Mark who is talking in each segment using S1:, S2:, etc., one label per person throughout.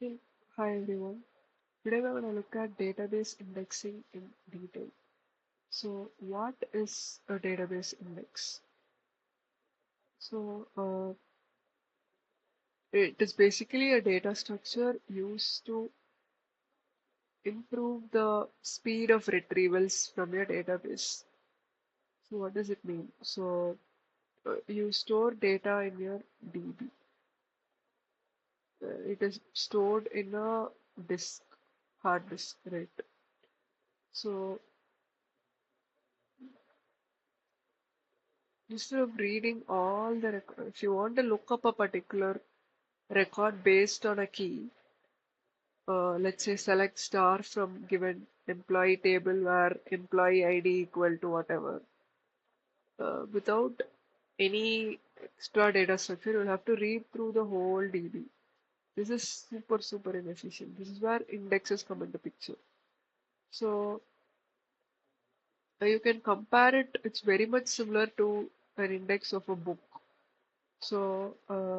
S1: Hey, hi everyone. Today we're going to look at database indexing in detail. So, what is a database index? So, it is basically a data structure used to improve the speed of retrievals from your database. So, what does it mean? You store data in your DB. It is stored in a disk, hard disk, right? So, instead of reading all the if you want to look up a particular record based on a key, let's say select star from given employee table where employee ID equal to whatever, without any extra data structure, you'll have to read through the whole DB. This is super inefficient. This is where indexes come into picture. So you can compare it. It's very much similar to an index of a book. So,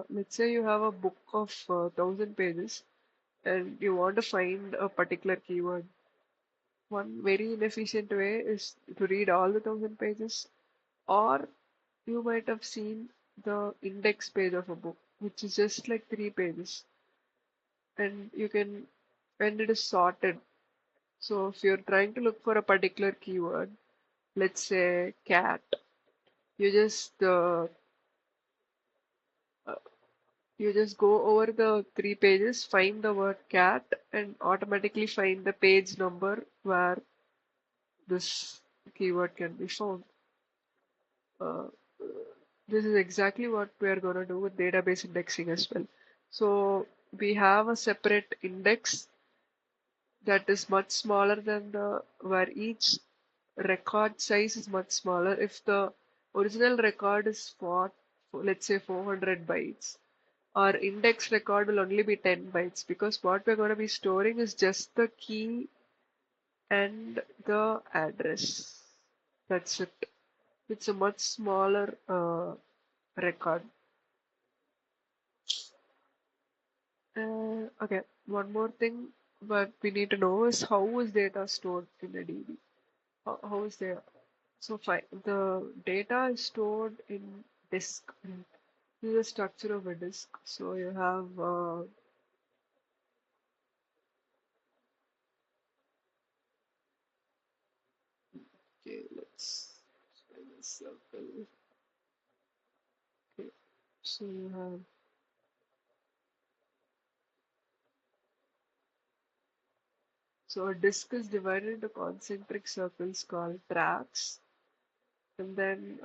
S1: let's say you have a book of 1,000 pages and you want to find a particular keyword. One very inefficient way is to read all the 1,000 pages, or you might have seen the index page of a book, which is just like 3 pages, and and it is sorted. So, if you're trying to look for a particular keyword, let's say cat, you just uh, You just go over the 3 pages, find the word cat, and automatically find the page number where this keyword can be found. Uh, this is exactly what we are going to do with database indexing as well. So we have a separate index that is much smaller than the where each record size is much smaller. If the original record is for let's say 400 bytes, our index record will only be 10 bytes because what we're going to be storing is just the key and the address. That's it. It's a much smaller record. Okay, one more thing what we need to know is how is data stored in a DB? How is there? So fine, the data is stored in disk. This is the structure of a disk. So you have okay, let's try this circle. Okay, so you have so a disk is divided into concentric circles called tracks, and then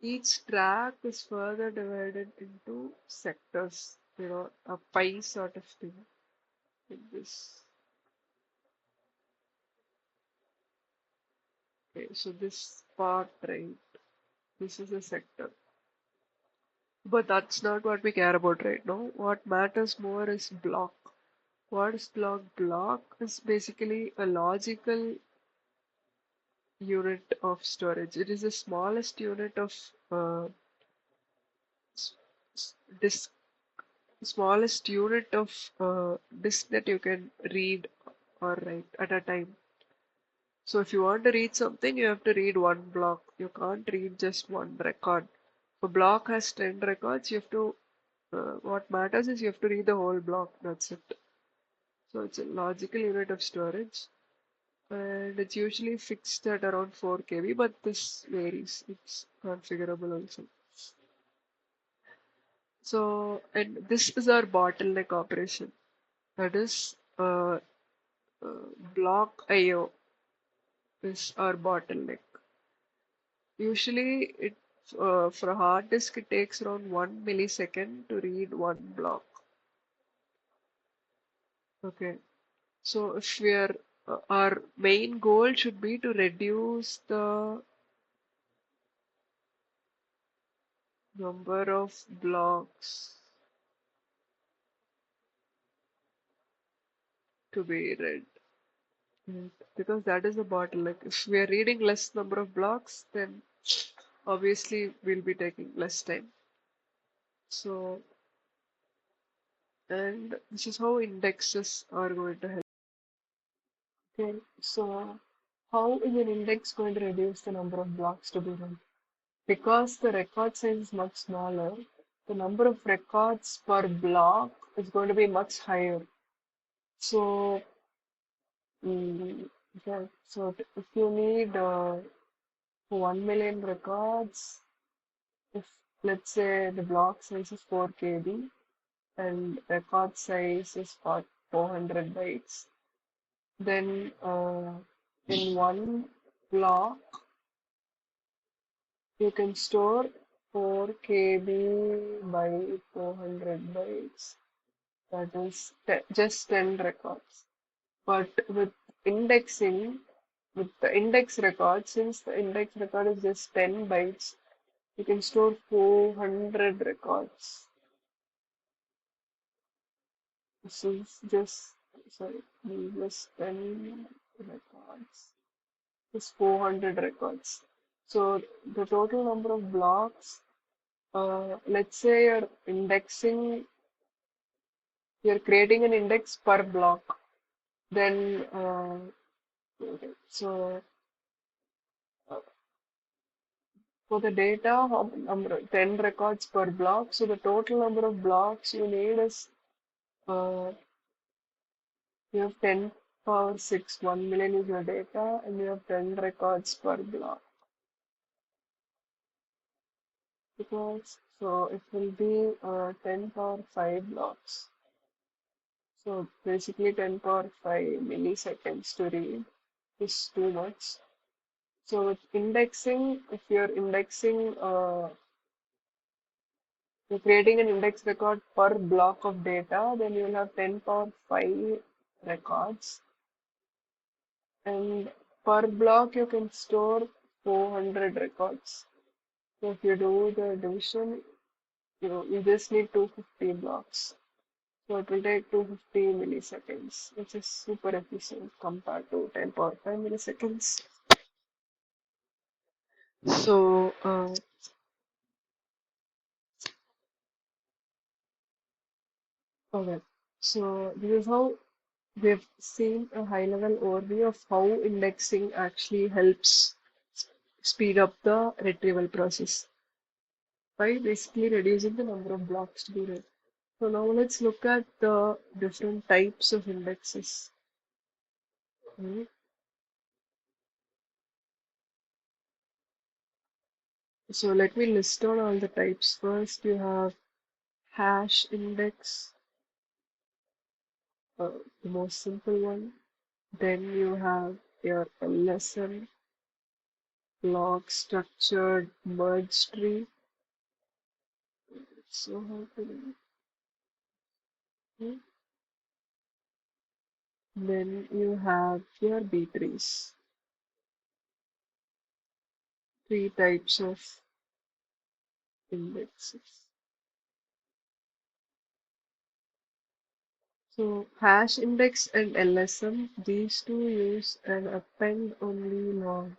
S1: each track is further divided into sectors. A pie sort of thing. In this. Okay, so this part, right? This is a sector. But that's not what we care about right now. What matters more is block. What is block? Block is basically a logical unit of storage. It is the smallest unit of s- disk, smallest unit of disk that you can read or write at a time. So if you want to read something, you have to read one block. You can't read just one record. If a block has 10 records, you have to, what matters is you have to read the whole block. That's it. So it's a logical unit of storage. And it's usually fixed at around 4 KB, but this varies. It's configurable also. So, and this is our bottleneck operation. That is, block IO is our bottleneck. Usually, for a hard disk, it takes around 1 millisecond to read one block. Okay, so if we are, our main goal should be to reduce the number of blocks to be read. Because that is the bottleneck. If we are reading less number of blocks, then obviously we'll be taking less time. So And this is how indexes are going to help. Okay, so how is an index going to reduce the number of blocks to be read? Because the record size is much smaller, the number of records per block is going to be much higher. So, okay, so if you need 1 million records, if let's say the block size is 4 KB and record size is for 400 bytes, then in one block you can store 4 KB by 400 bytes. That is just 10 records. But with indexing, with the index record, since the index record is just 10 bytes, you can store 400 records. This is just, sorry, just 10 records. Just 400 records. So the total number of blocks, let's say you're creating an index per block. Then, okay, so for the data, number 10 records per block. So the total number of blocks you need is uh, you have 10 power 6, 1 million is your data, and you have 10 records per block. Because so it will be 10 power 5 blocks. So basically 10 power 5 milliseconds to read is too much. So with indexing, if you're creating an index record per block of data, then you'll have 10 power 5 records. And per block, you can store 400 records. So if you do the division, you just need 250 blocks. So it will take 250 milliseconds, which is super efficient compared to 10 power 5 milliseconds. So, okay. So this is how we've seen a high-level overview of how indexing actually helps speed up the retrieval process by basically reducing the number of blocks to be read. So now let's look at the different types of indexes. Okay. So let me list down all the types. First, you have hash index, the most simple one. Then you have your LSM, log structured merge tree. So how to do it? Then you have your B trees, three types of indexes. So hash index and LSM, these two use an append only log,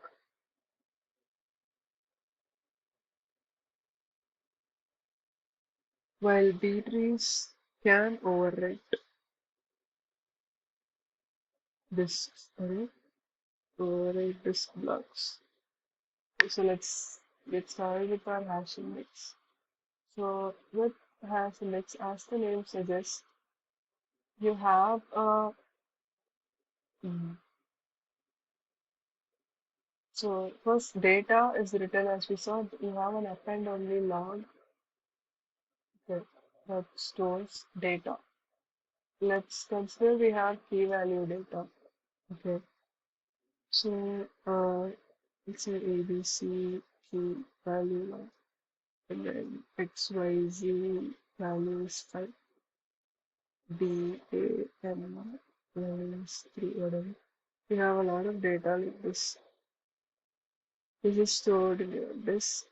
S1: while B trees can overwrite disks, okay? Overwrite disk blocks. So let's get started with our hash index. So with hash index, as the name suggests, you have a mm, so first data is written as we saw. You have an append only log, okay, that stores data. Let's consider we have key value data. Okay, so let's say ABC key value log, and then XYZ value is 5, DAM is 3, whatever. We have a lot of data like this. This is stored in your disk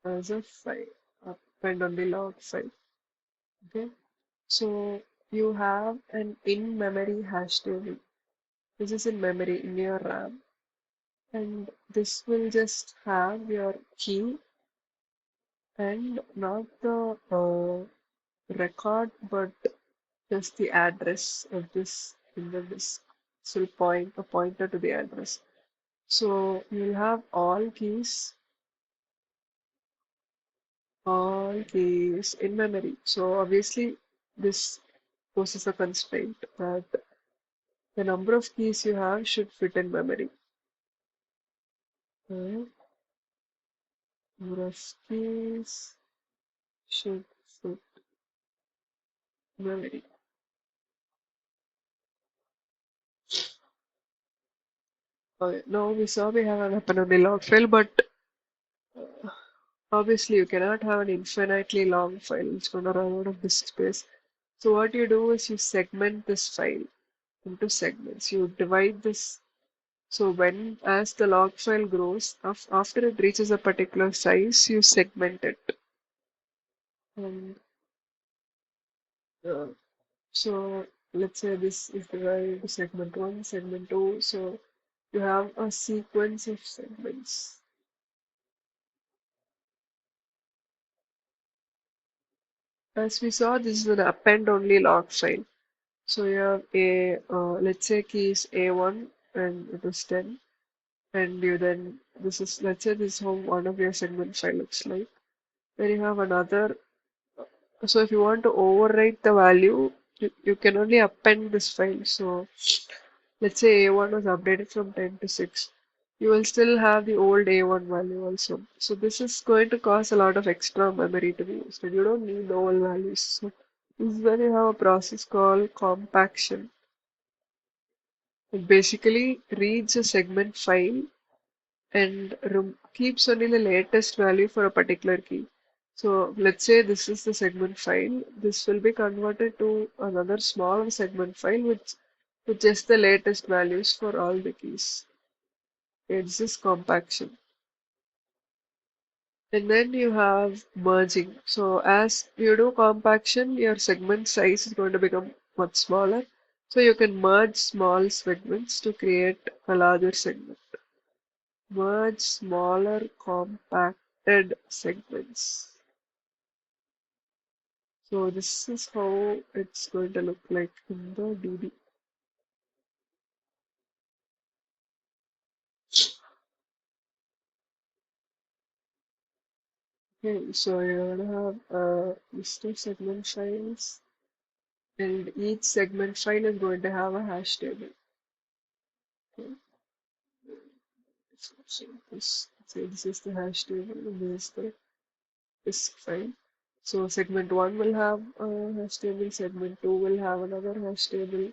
S1: as a file, append only log file. Okay, so you have an in-memory hash table. This is in memory in your RAM, and this will just have your key and not the record, but just the address of this in the disk. This will point a pointer to the address. So you'll have all keys in memory. So obviously this poses a constraint that the number of keys you have should fit in memory. The number of keys should fit memory. Okay, now we saw we have an append log file, but obviously you cannot have an infinitely long file. It's going to run out of disk space. So what you do is you segment this file into segments. You divide this. So when as the log file grows, after it reaches a particular size, you segment it. And uh, so let's say this is divided into segment 1, segment 2. So you have a sequence of segments. As we saw, this is an append-only log file. So you have let's say key is A1 and it is 10. And you then, this is, let's say this is how one of your segment file looks like. Then you have another. So if you want to overwrite the value, you can only append this file. So let's say A1 was updated from 10 to 6. You will still have the old A1 value also. So this is going to cause a lot of extra memory to be used. And you don't need the old values. So this is when you have a process called compaction. It basically reads a segment file and keeps only the latest value for a particular key. So let's say this is the segment file. This will be converted to another small segment file with just the latest values for all the keys. It's just compaction. And then you have merging. So as you do compaction, your segment size is going to become much smaller. So you can merge small segments to create a larger segment. Merge smaller compacted segments. So this is how it's going to look like in the DB. Okay, so you're gonna have a list of segment files, and each segment file is going to have a hash table. Okay, so this is the hash table, and this is the disk file. So segment 1 will have a hash table, segment 2 will have another hash table.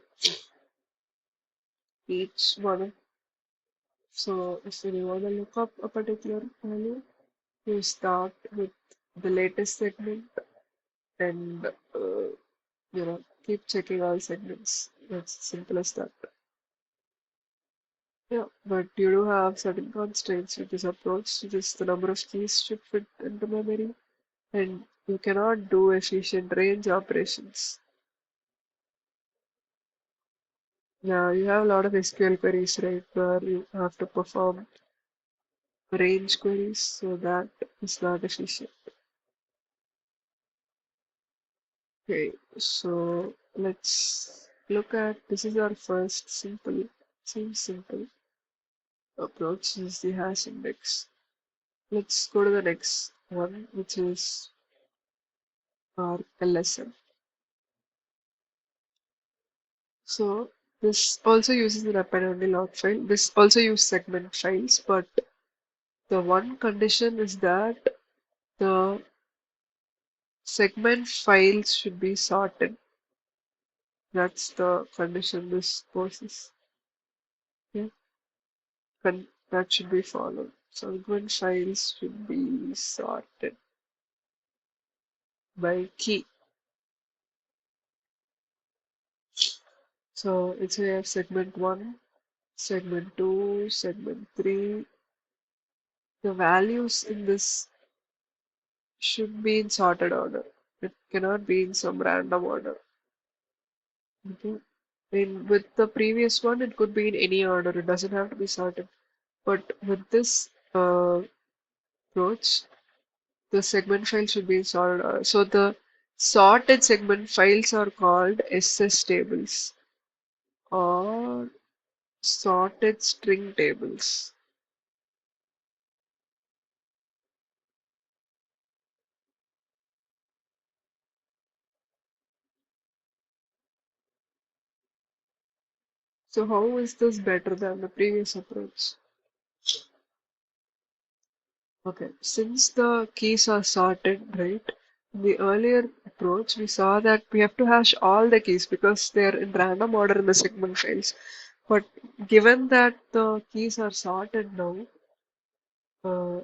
S1: Each one. So if you want to look up a particular value, you start with the latest segment and keep checking all segments. That's simple as that. Yeah, but you do have certain constraints with this approach, which is the number of keys should fit into memory, and you cannot do efficient range operations. Now you have a lot of SQL queries, right, where you have to perform range queries, so that is not efficient. Okay, so let's look at this is our first seems simple approach. This is the hash index. Let's go to the next one, which is our LSM. So this also uses an append-only log file. This also uses segment files, but the one condition is that the segment files should be sorted. That's the condition this poses. Yeah, that should be followed. Segment files should be sorted by key. So it's we have segment 1, segment 2, segment 3. The values in this should be in sorted order. It cannot be in some random order. Okay. With the previous one, it could be in any order. It doesn't have to be sorted. But with this approach, the segment file should be in sorted order. So the Sorted segment files are called SS tables or sorted string tables. So how is this better than the previous approach? Okay, since the keys are sorted, right? In the earlier approach, we saw that we have to hash all the keys because they are in random order in the segment files. But given that the keys are sorted now, uh,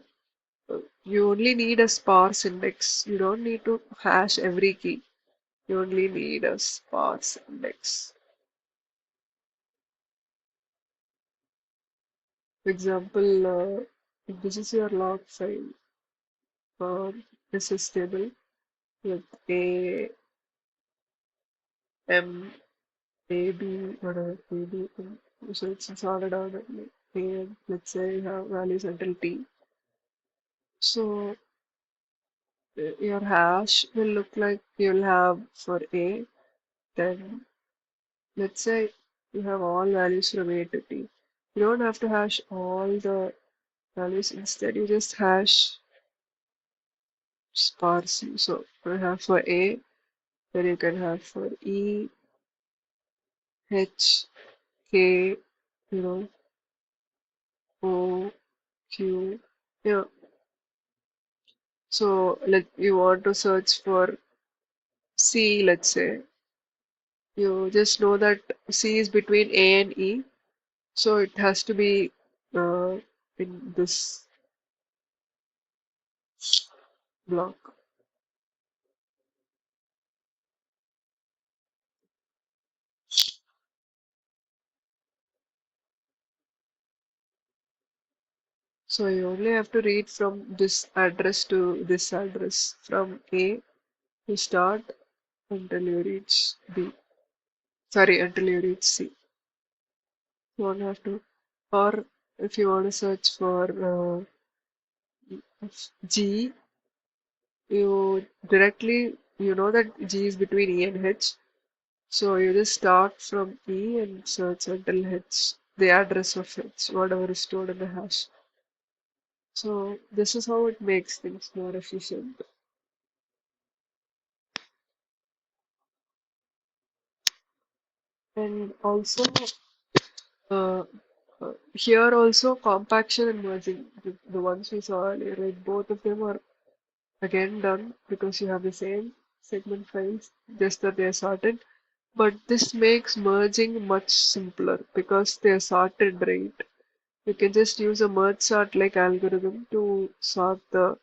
S1: you only need a sparse index. You don't need to hash every key. You only need a sparse index. For example, if this is your log file for SS table with A, M, A, B, whatever, A, B, M. So it's sorted out at A, and let's say you have values until T. So your hash will look like you'll have for A, then let's say you have all values from A to T. You don't have to hash all the values. Instead, you just hash sparsely. So you have for A, then you can have for E, H, K, you know, O, Q. Yeah. So like you want to search for C, let's say. You just know that C is between A and E. So it has to be in this block. So you only have to read from this address to this address. From A you start until you reach B. Sorry, until you reach C. You won't have to. Or if you want to search for G, you directly, you know that G is between E and H. So you just start from E and search until H, the address of H, whatever is stored in the hash. So this is how it makes things more efficient. And also, uh, here also compaction and merging, the ones we saw earlier, right? Both of them are again done because you have the same segment files, just that they are sorted. But this makes merging much simpler because they are sorted right. You can just use a merge sort like algorithm to sort the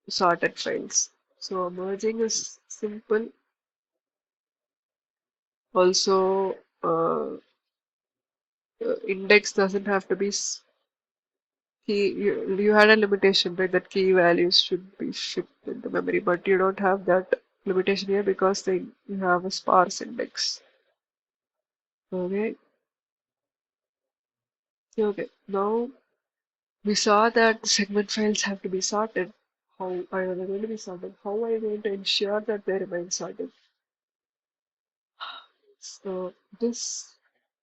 S1: sorted files. So merging is simple. Also, index doesn't have to be key. You had a limitation, right? That key values should be shipped into memory, but you don't have that limitation here because you have a sparse index. Okay. Okay. Now we saw that segment files have to be sorted. How are they going to be sorted? How are you going to ensure that they remain sorted? So this,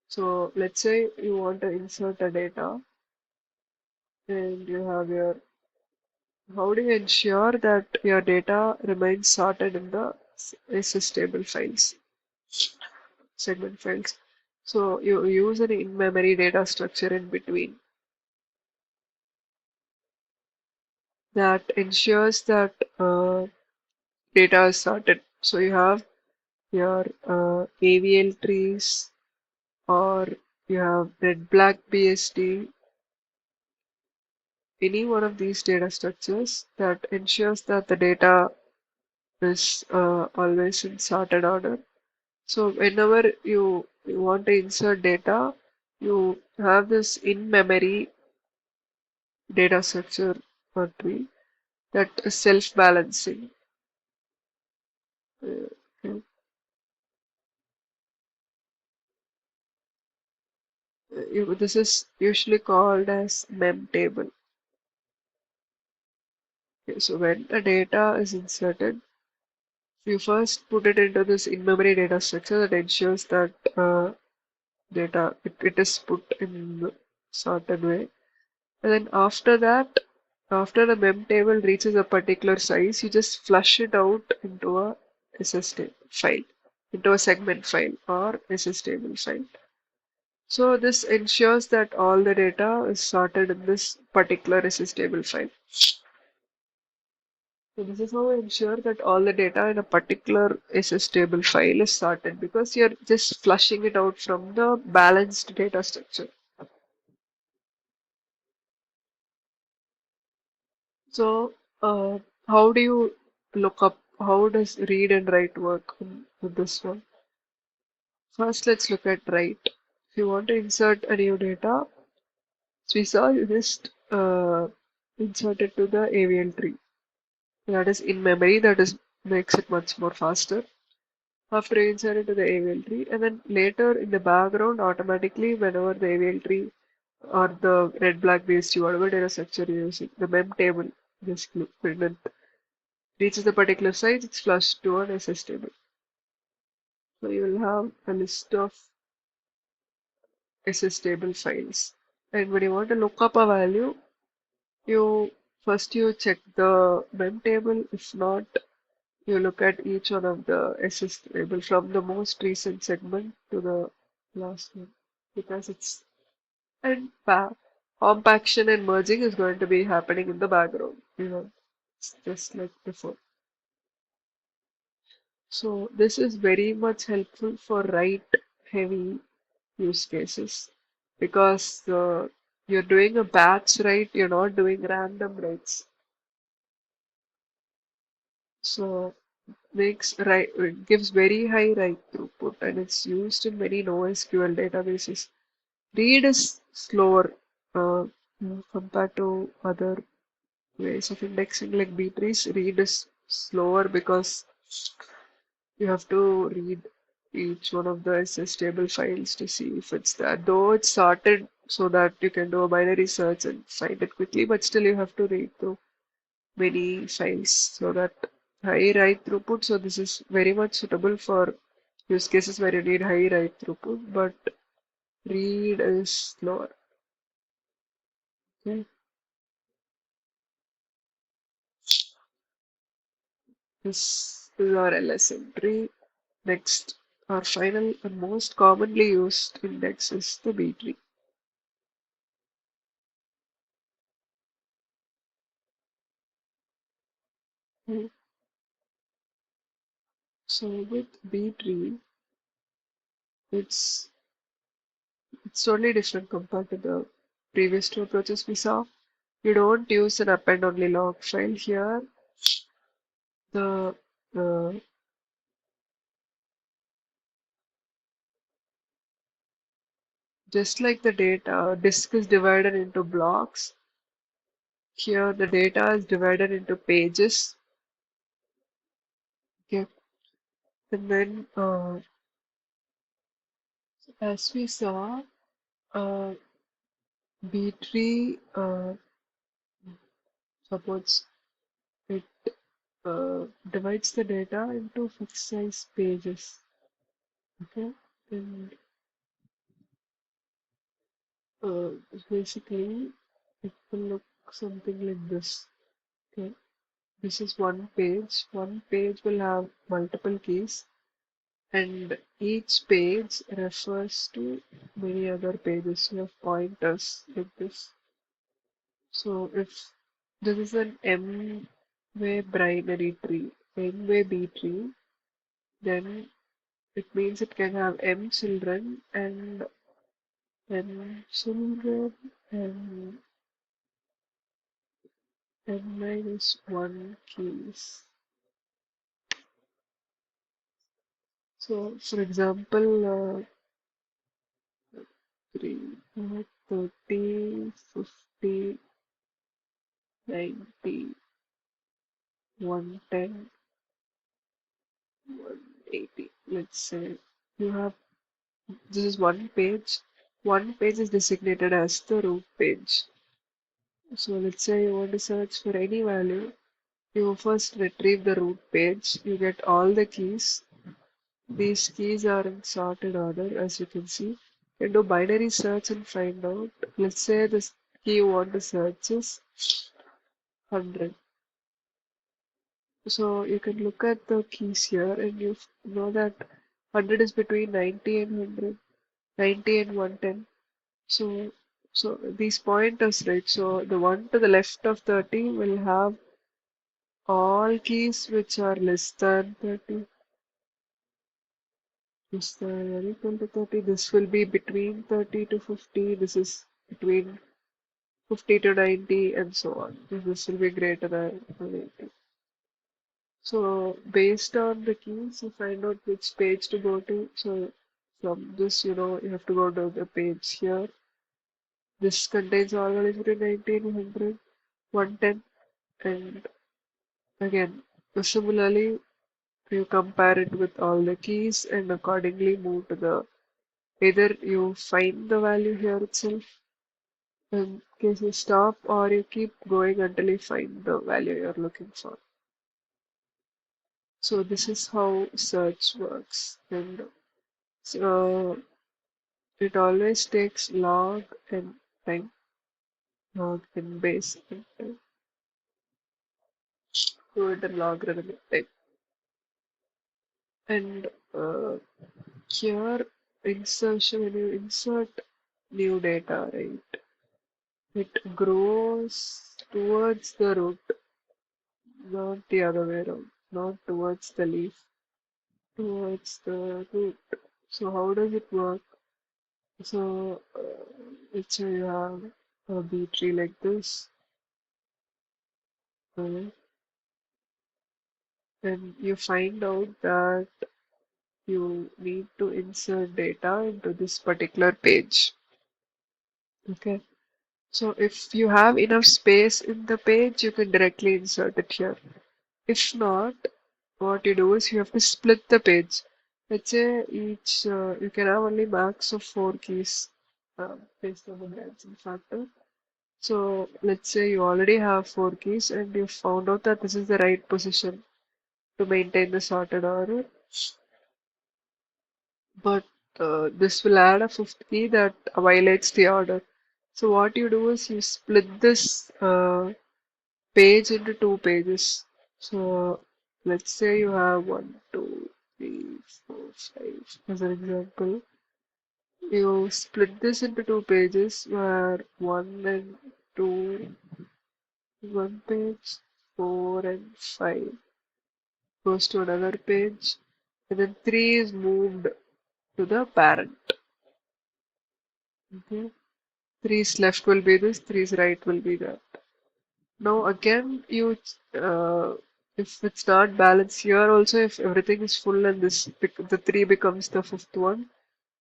S1: so let's say you want to insert a data and you have your, how do you ensure that your data remains sorted in the SS table files, segment files? So you use an in-memory data structure in between that ensures that data is sorted. So you have your AVL trees or you have red black BSD, any one of these data structures that ensures that the data is always in sorted order. So whenever you want to insert data, you have this in-memory data structure or tree that is self-balancing. Okay. This is usually called as mem table. Okay, so when the data is inserted, You first put it into this in-memory data structure that ensures that it is put in certain way. And then after that, after the mem table reaches a particular size, you just flush it out into a file, into a segment file or SS table file. So this ensures that all the data is sorted in this particular SS table file. So this is how I ensure that all the data in a particular SS table file is sorted because you're just flushing it out from the balanced data structure. So, how do you look up? How does read and write work with this one? First, let's look at write. If you want to insert a new data, so we saw you just insert it to the AVL tree. That is in memory. That is makes it much more faster. After you insert it to the AVL tree, and then later in the background, automatically whenever the AVL tree or the red black based whatever data structure you're using, the mem table basically reaches the particular size, it's flushed to an SS table. So you will have a list of SS table files. And when you want to look up a value, you you check the mem table. If not, you look at each one of the SS table from the most recent segment to the last one because it's and compaction and merging is going to be happening in the background. It's just like before. So this is very much helpful for write heavy use cases because you're doing a batch write, you're not doing random writes. So makes write it gives very high write throughput and it's used in many NoSQL databases. Read is slower compared to other ways of indexing like B-trees. Read is slower because you have to read each one of the SS table files to see if it's there. Though it's sorted so that you can do a binary search and find it quickly, but still you have to read through many files so that high write throughput. So this is very much suitable for use cases where you need high write throughput, but read is slower. Okay. This is our LS entry. Next, our final and most commonly used index is the B tree. Okay. So with B tree, it's it's totally different compared to the previous two approaches we saw. You don't use an append only log file here. The uh, just like the data disk is divided into blocks, here the data is divided into pages. Okay, and then as we saw, uh, B tree supports it divides the data into fixed size pages. Okay, and uh, basically it will look something like this. Okay, this is one page. One page will have multiple keys, and each page refers to many other pages. You have pointers like this. So if this is an M-way binary tree, M-way B tree, then it means it can have M children and N children and N minus 1 keys. So, for example, 3, 30, 50, 90, 110, 180. Let's say you have this is one page. One page is designated as the root page. So let's say you want to search for any value. You first retrieve the root page, you get all the keys. These keys are in sorted order, as you can see. You do binary search and find out. Let's say this key you want to search is 100. So you can look at the keys here and you know that 100 is between 90 and 100, 90 and 110. So, so these pointers, right? So the one to the left of 30 will have all keys which are less than 30. Less than or equal to 30. This will be between 30 to 50. This is between 50 to 90 and so on. This will be greater than 80. So based on the keys, you find out which page to go to. So from this, you have to go to the page here. This contains all values between 90 and 100, 110, and again, similarly, you compare it with all the keys and accordingly move to the either you find the value here itself in case you stop or you keep going until you find the value you're looking for. So this is how search works, and it always takes log and time, log and base and time. Do it in logarithmic time. And here insertion, when you insert new data, right, it grows towards the root, not the other way around, not towards the leaf, towards the root. So how does it work? So let's say you have a B tree like this, okay, and you find out that you need to insert data into this particular page. Okay, so if you have enough space in the page, you can directly insert it here. If not, what you do is you have to split the page. Let's say each you can have only max of 4 keys based on the branching factor. So let's say you already have 4 keys and you found out that this is the right position to maintain the sorted order. But this will add a fifth key that violates the order. So what you do is you split this page into 2 pages. So let's say you have 1, 2, 3, 4, 5 as an example. You split this into 2 pages where 1 and 2, 1 page, 4 and 5 goes to another page, and then 3 is moved to the parent. Okay. 3's left will be this, 3's right will be that. Now again, if it's not balanced here also, if everything is full and the 3 becomes the fifth one,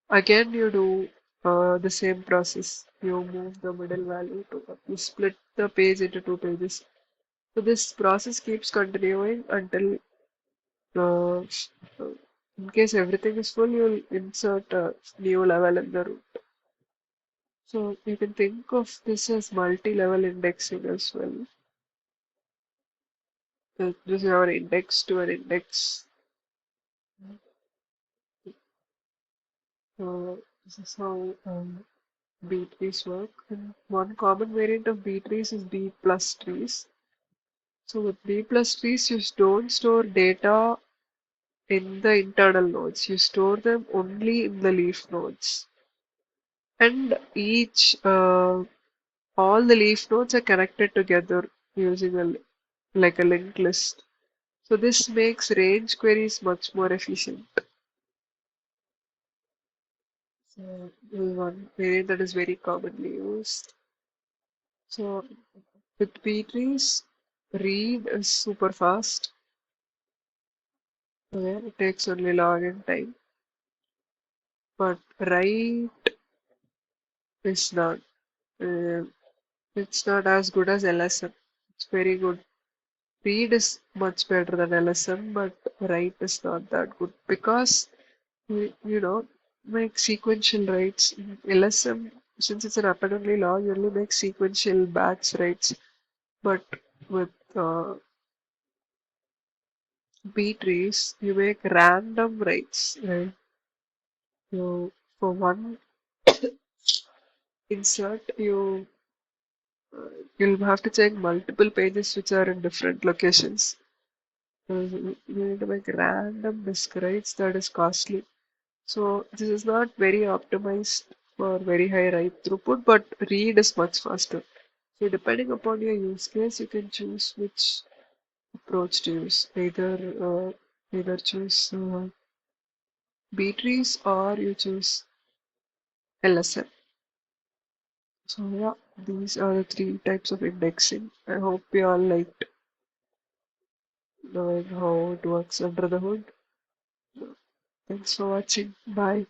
S1: again you do the same process. You move the middle value to up. You split the page into 2 pages. So this process keeps continuing until uh, in case everything is full, you'll insert a new level in the root. So you can think of this as multi-level indexing as well. This is our index to an index. This is how B trees work. And one common variant of B trees is B plus trees. So with B plus trees, you don't store data in the internal nodes. You store them only in the leaf nodes. And all the leaf nodes are connected together using like a linked list. So this makes range queries much more efficient. So this is one variant that is very commonly used. So with B trees, read is super fast. Okay, it takes only log and time. But write is not. Uh, it's not as good as LSM. It's very good. Read is much better than LSM, but write is not that good because make sequential writes. LSM, since it's an up and only log, you only make sequential batch writes. But with B trees, you make random writes, right? You for one insert, you'll have to check multiple pages which are in different locations. You need to make random disk writes that is costly. So this is not very optimized for very high write throughput, but read is much faster. So depending upon your use case, you can choose which approach to use. Either choose B-trees or you choose LSM. So yeah, these are the three types of indexing. I hope you all liked knowing how it works under the hood. Thanks for watching. Bye.